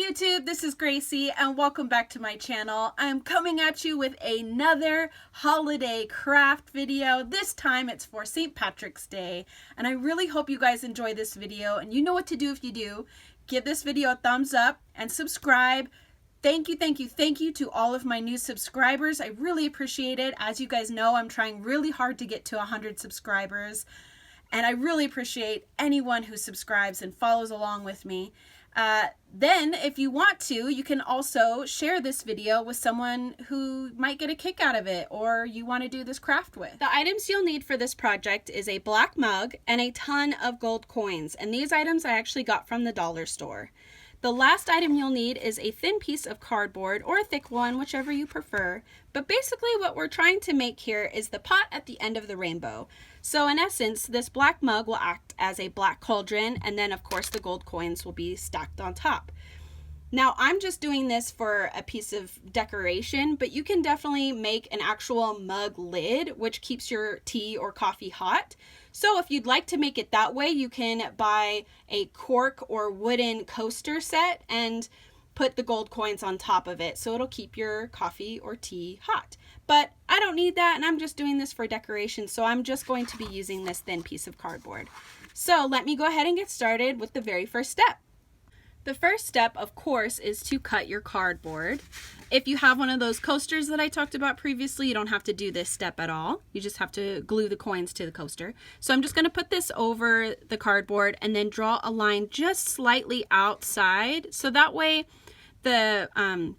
YouTube, this is Gracie and welcome back to my channel. I'm coming at you with another holiday craft video. This time it's for St. Patrick's Day, and I really hope you guys enjoy this video, and you know what to do if you do. Give this video a thumbs up and subscribe. Thank you to all of my new subscribers. I really appreciate it. As you guys know, I'm trying really hard to get to 100 subscribers, and I really appreciate anyone who subscribes and follows along with me. Then if you want to, you can also share this video with someone who might get a kick out of it or you want to do this craft with. The items you'll need for this project is a black mug and a ton of gold coins, and these items I actually got from the dollar store. The last item you'll need is a thin piece of cardboard or a thick one, whichever you prefer. But basically what we're trying to make here is the pot at the end of the rainbow. So in essence, this black mug will act as a black cauldron, and then of course the gold coins will be stacked on top. Now I'm just doing this for a piece of decoration, but you can definitely make an actual mug lid which keeps your tea or coffee hot. So if you'd like to make it that way, you can buy a cork or wooden coaster set and put the gold coins on top of it so it'll keep your coffee or tea hot. But I don't need that, and I'm just doing this for decoration, so I'm just going to be using this thin piece of cardboard. So let me go ahead and get started with the very first step. The first step, of course, is to cut your cardboard. If you have one of those coasters that I talked about previously, you don't have to do this step at all. You just have to glue the coins to the coaster. So I'm just going to put this over the cardboard and then draw a line just slightly outside, so that way the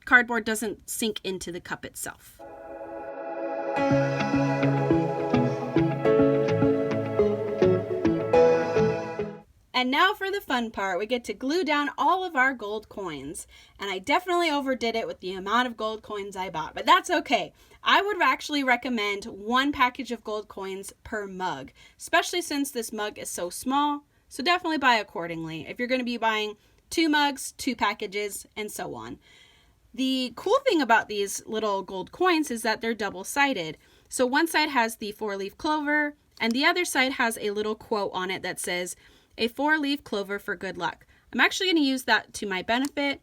cardboard doesn't sink into the cup itself. And now for the fun part, we get to glue down all of our gold coins. And I definitely overdid it with the amount of gold coins I bought, but that's okay. I would actually recommend one package of gold coins per mug, especially since this mug is so small. So definitely buy accordingly. If you're going to be buying 2 mugs, 2 packages, and so on. The cool thing about these little gold coins is that they're double-sided. So one side has the 4-leaf clover, and the other side has a little quote on it that says, "A 4-leaf clover for good luck." I'm actually going to use that to my benefit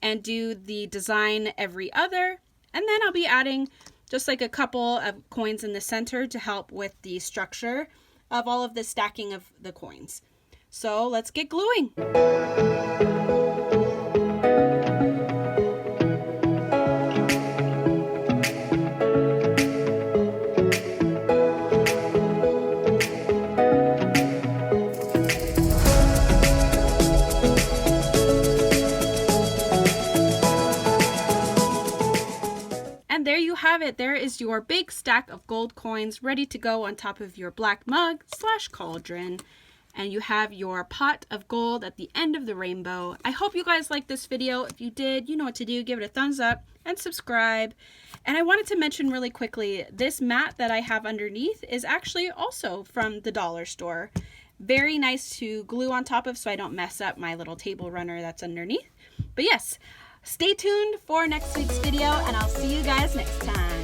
and do the design every other, and then I'll be adding just like a couple of coins in the center to help with the structure of all of the stacking of the coins. So let's get gluing. And there you have it. There is your big stack of gold coins ready to go on top of your black mug / cauldron. And you have your pot of gold at the end of the rainbow. I hope you guys liked this video. If you did, you know what to do. Give it a thumbs up and subscribe. And I wanted to mention really quickly, this mat that I have underneath is actually also from the dollar store. Very nice to glue on top of so I don't mess up my little table runner that's underneath. But yes, stay tuned for next week's video, and I'll see you guys next time.